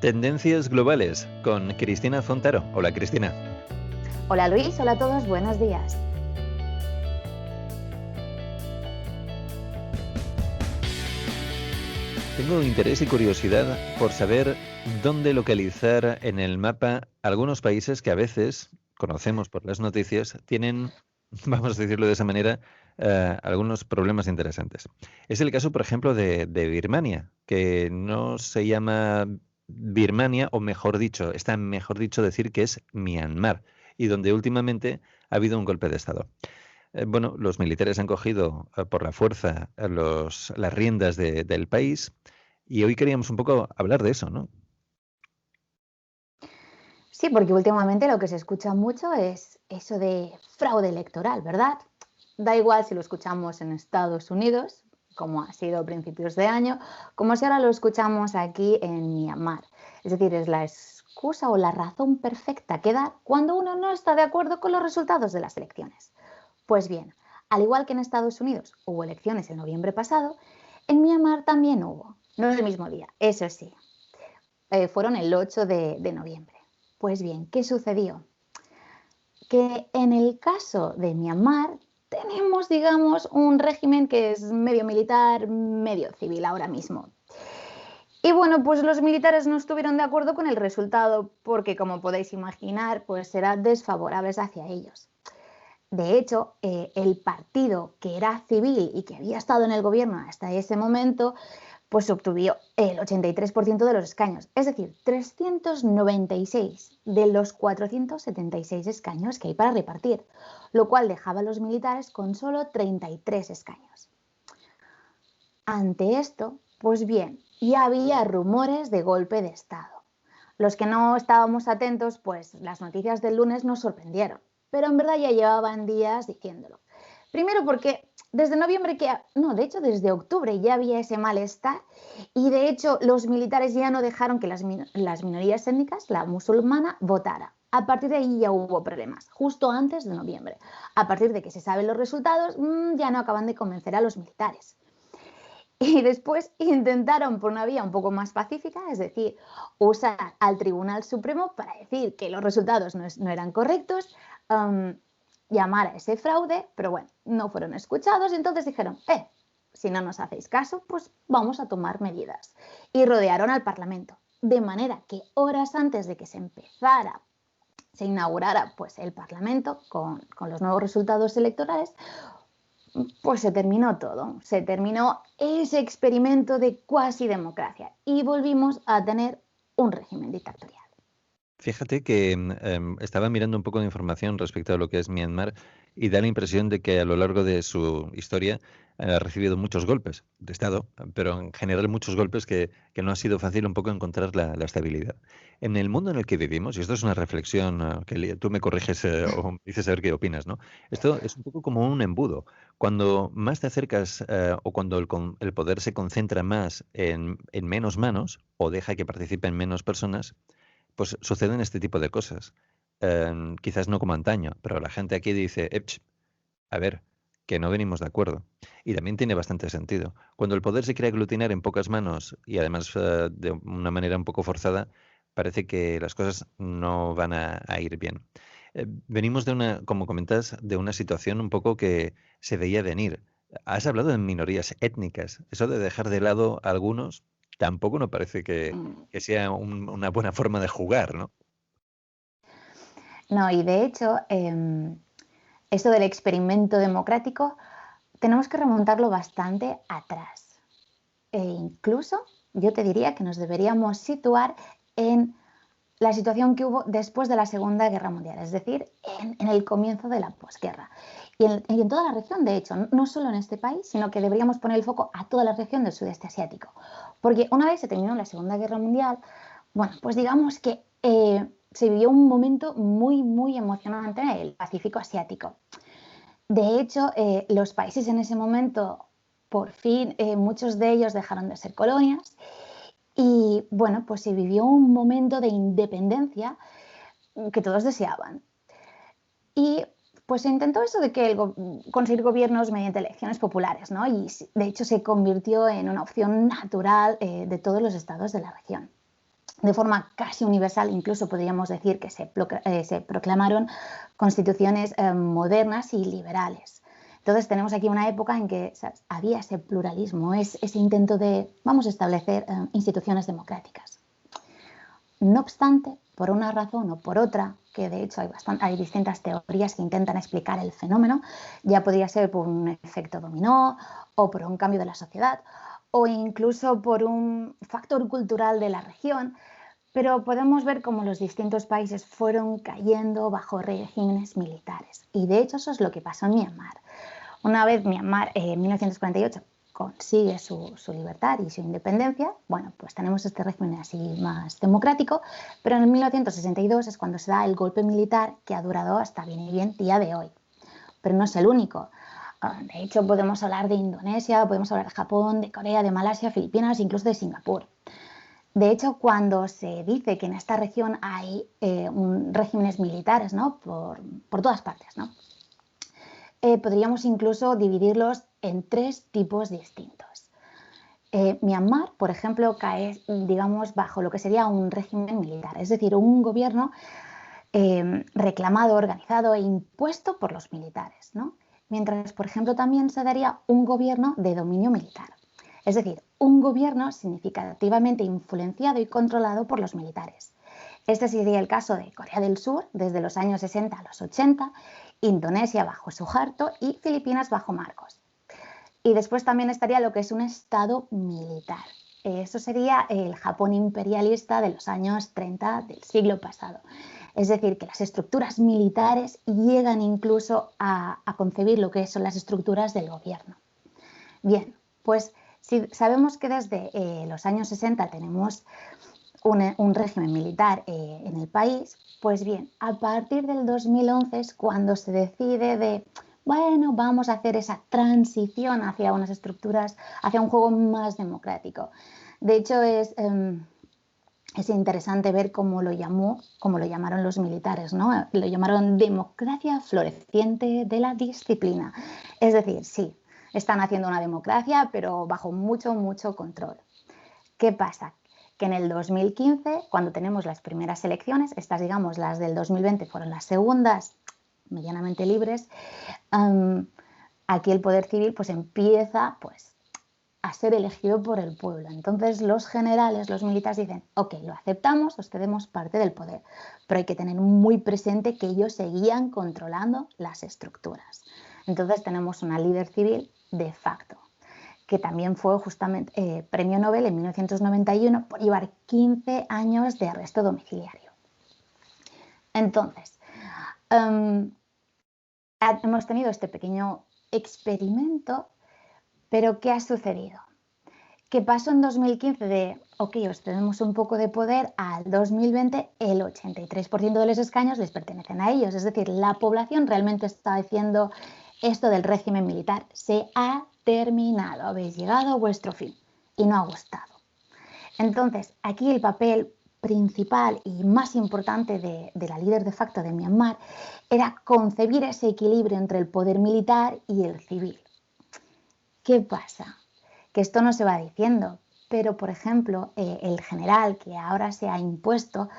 Tendencias globales con Cristina Fontaro. Hola, Cristina. Hola Luis, hola a todos, buenos días. Tengo interés y curiosidad por saber dónde localizar en el mapa algunos países que a veces conocemos por las noticias, tienen, vamos a decirlo de esa manera, algunos problemas interesantes. Es el caso, por ejemplo, de Birmania, que no se llama Birmania, o mejor dicho, está mejor dicho decir que es Myanmar, y donde últimamente ha habido un golpe de Estado. Bueno, los militares han cogido por la fuerza las riendas del país y hoy queríamos un poco hablar de eso, ¿no? Sí, porque últimamente lo que se escucha mucho es eso de fraude electoral, ¿verdad? Da igual si lo escuchamos en Estados Unidos, como ha sido a principios de año, como si ahora lo escuchamos aquí en Myanmar. Es decir, es la excusa o la razón perfecta que da cuando uno no está de acuerdo con los resultados de las elecciones. Pues bien, al igual que en Estados Unidos hubo elecciones el noviembre pasado, en Myanmar también hubo. No el mismo día, eso sí. Fueron el 8 de noviembre. Pues bien, ¿qué sucedió? Que en el caso de Myanmar tenemos, digamos, un régimen que es medio militar, medio civil ahora mismo. Y bueno, pues los militares no estuvieron de acuerdo con el resultado porque, como podéis imaginar, pues eran desfavorables hacia ellos. De hecho, el partido que era civil y que había estado en el gobierno hasta ese momento pues obtuvo el 83% de los escaños, es decir, 396 de los 476 escaños que hay para repartir, lo cual dejaba a los militares con solo 33 escaños. Ante esto, pues bien, ya había rumores de golpe de Estado. Los que no estábamos atentos, pues las noticias del lunes nos sorprendieron, pero en verdad ya llevaban días diciéndolo. Primero porque desde noviembre, de hecho desde octubre ya había ese malestar y de hecho los militares ya no dejaron que las minorías étnicas, la musulmana, votara. A partir de ahí ya hubo problemas, justo antes de noviembre. A partir de que se saben los resultados, ya no acaban de convencer a los militares. Y después intentaron por una vía un poco más pacífica, es decir, usar al Tribunal Supremo para decir que los resultados no eran correctos, llamar a ese fraude, pero bueno, no fueron escuchados y entonces dijeron, si no nos hacéis caso, pues vamos a tomar medidas. Y rodearon al Parlamento, de manera que horas antes de que se inaugurara pues, el Parlamento con los nuevos resultados electorales, pues se terminó todo, se terminó ese experimento de cuasi democracia y volvimos a tener un régimen dictatorial. Fíjate que estaba mirando un poco de información respecto a lo que es Myanmar y da la impresión de que a lo largo de su historia ha recibido muchos golpes de Estado, pero en general muchos golpes que no ha sido fácil un poco encontrar la estabilidad. En el mundo en el que vivimos, y esto es una reflexión tú me corriges o me dices a ver qué opinas, ¿no? Esto es un poco como un embudo. Cuando más te acercas o cuando el poder se concentra más en menos manos o deja que participen menos personas, pues suceden este tipo de cosas. Quizás no como antaño, pero la gente aquí dice, a ver, que no venimos de acuerdo. Y también tiene bastante sentido. Cuando el poder se quiere aglutinar en pocas manos y además de una manera un poco forzada, parece que las cosas no van a ir bien. Venimos de como comentas, de una situación un poco que se veía venir. Has hablado de minorías étnicas. Eso de dejar de lado a algunos tampoco no parece que sea una buena forma de jugar, ¿no? No, y de hecho, esto del experimento democrático tenemos que remontarlo bastante atrás. E incluso yo te diría que nos deberíamos situar en la situación que hubo después de la Segunda Guerra Mundial, es decir, en el comienzo de la posguerra. Y en toda la región, de hecho, no solo en este país, sino que deberíamos poner el foco a toda la región del sudeste asiático. Porque una vez se terminó la Segunda Guerra Mundial, bueno, pues digamos que se vivió un momento muy, muy emocionante en el Pacífico Asiático. De hecho, los países en ese momento, por fin, muchos de ellos dejaron de ser colonias y, bueno, pues se vivió un momento de independencia que todos deseaban. Y pues se intentó eso de que conseguir gobiernos mediante elecciones populares, ¿no? Y de hecho se convirtió en una opción natural de todos los estados de la región. de forma casi universal, incluso podríamos decir que se proclamaron constituciones modernas y liberales. Entonces tenemos aquí una época en que, ¿sabes?, había ese pluralismo, ese intento de vamos a establecer instituciones democráticas. No obstante, por una razón o por otra, que de hecho hay distintas teorías que intentan explicar el fenómeno, ya podría ser por un efecto dominó o por un cambio de la sociedad o incluso por un factor cultural de la región, pero podemos ver cómo los distintos países fueron cayendo bajo regímenes militares. Y de hecho eso es lo que pasó en Myanmar. Una vez Myanmar en 1948 consigue su libertad y su independencia, bueno, pues tenemos este régimen así más democrático, pero en 1962 es cuando se da el golpe militar que ha durado hasta bien y bien día de hoy. Pero no es el único. De hecho, podemos hablar de Indonesia, podemos hablar de Japón, de Corea, de Malasia, Filipinas, incluso de Singapur. De hecho, cuando se dice que en esta región hay regímenes militares, ¿no?, por todas partes, ¿no?, podríamos incluso dividirlos en 3 tipos distintos. Myanmar, por ejemplo, cae, digamos, bajo lo que sería un régimen militar, es decir, un gobierno reclamado, organizado e impuesto por los militares, ¿no? Mientras, por ejemplo, también se daría un gobierno de dominio militar, es decir, un gobierno significativamente influenciado y controlado por los militares. Este sería el caso de Corea del Sur desde los años 60 a los 80, Indonesia bajo Suharto y Filipinas bajo Marcos. Y después también estaría lo que es un estado militar. Eso sería el Japón imperialista de los años 30 del siglo pasado. Es decir, que las estructuras militares llegan incluso a concebir lo que son las estructuras del gobierno. Bien, pues si sabemos que desde los años 60 tenemos un régimen militar en el país, pues bien, a partir del 2011 es cuando se decide de, bueno, vamos a hacer esa transición hacia unas estructuras, hacia un juego más democrático. De hecho, es interesante ver cómo lo llamaron los militares, ¿no? Lo llamaron democracia floreciente de la disciplina. Es decir, sí, están haciendo una democracia, pero bajo mucho, mucho control. ¿Qué pasa? Que en el 2015, cuando tenemos las primeras elecciones, estas, digamos, las del 2020 fueron las segundas, medianamente libres, aquí el poder civil pues empieza pues a ser elegido por el pueblo. Entonces los generales, los militares dicen, ok, lo aceptamos, os cedemos parte del poder, pero hay que tener muy presente que ellos seguían controlando las estructuras. Entonces tenemos una líder civil de facto, que también fue justamente premio Nobel en 1991 por llevar 15 años de arresto domiciliario. Entonces, hemos tenido este pequeño experimento, pero ¿qué ha sucedido? ¿Qué pasó en 2015 de, ok, os cedemos un poco de poder, al 2020 el 83% de los escaños les pertenecen a ellos? Es decir, la población realmente está diciendo esto del régimen militar se ha terminado, habéis llegado a vuestro fin y no ha gustado. Entonces, aquí el papel principal y más importante de la líder de facto de Myanmar era concebir ese equilibrio entre el poder militar y el civil. ¿Qué pasa? Que esto no se va diciendo, pero por ejemplo, el general que ahora se ha impuesto,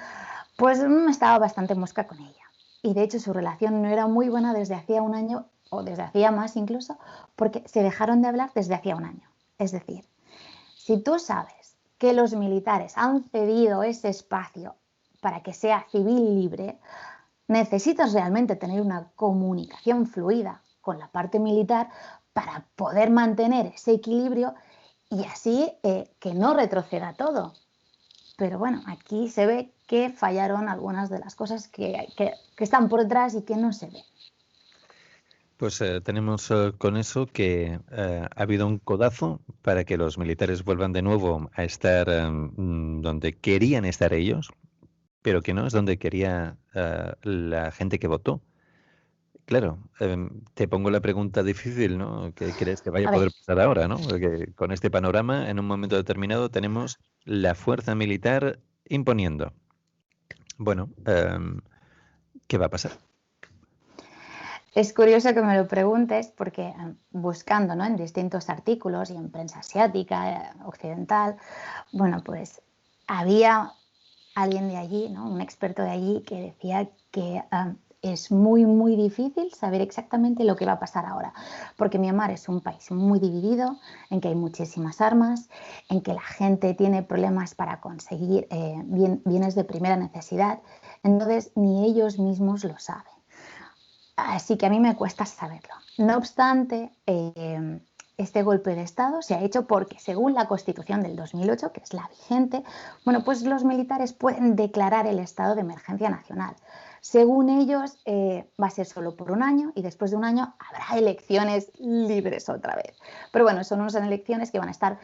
pues estaba bastante mosca con ella. Y de hecho su relación no era muy buena desde hacía un año, o desde hacía más incluso, porque se dejaron de hablar desde hacía un año. Es decir, si tú sabes que los militares han cedido ese espacio para que sea civil libre, necesitas realmente tener una comunicación fluida con la parte militar para poder mantener ese equilibrio y así que no retroceda todo. Pero bueno, aquí se ve que fallaron algunas de las cosas que están por detrás y que no se ven. Pues tenemos con eso que ha habido un codazo para que los militares vuelvan de nuevo a estar donde querían estar ellos, pero que no es donde quería la gente que votó. Claro, te pongo la pregunta difícil, ¿no? ¿Qué crees que vaya a A ver, poder pasar ahora, ¿no? Porque con este panorama, en un momento determinado, tenemos la fuerza militar imponiendo. Bueno, ¿qué va a pasar? es curioso que me lo preguntes porque buscando, ¿no?, en distintos artículos y en prensa asiática, occidental, bueno, pues había alguien de allí, ¿no? Un experto de allí que decía que es muy, muy difícil saber exactamente lo que va a pasar ahora, porque Myanmar es un país muy dividido, en que hay muchísimas armas, en que la gente tiene problemas para conseguir bienes de primera necesidad, entonces ni ellos mismos lo saben. Así que a mí me cuesta saberlo. No obstante, este golpe de Estado se ha hecho porque, según la Constitución del 2008, que es la vigente, bueno, pues los militares pueden declarar el estado de emergencia nacional. Según ellos, va a ser solo por un año y después de un año habrá elecciones libres otra vez. Pero bueno, son unas elecciones que van a estar,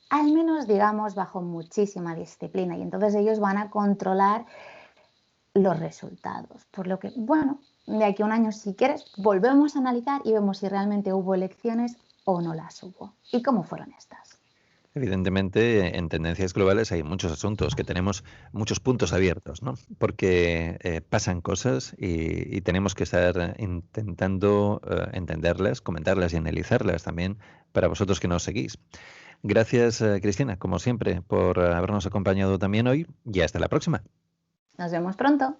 al menos digamos, bajo muchísima disciplina y entonces ellos van a controlar los resultados. Por lo que, bueno, de aquí a un año, si quieres, volvemos a analizar y vemos si realmente hubo elecciones o no las hubo. ¿Y cómo fueron estas? Evidentemente, en tendencias globales hay muchos asuntos que tenemos muchos puntos abiertos, ¿no? Porque pasan cosas y tenemos que estar intentando entenderlas, comentarlas y analizarlas también para vosotros que nos seguís. Gracias, Cristina, como siempre, por habernos acompañado también hoy y hasta la próxima. Nos vemos pronto.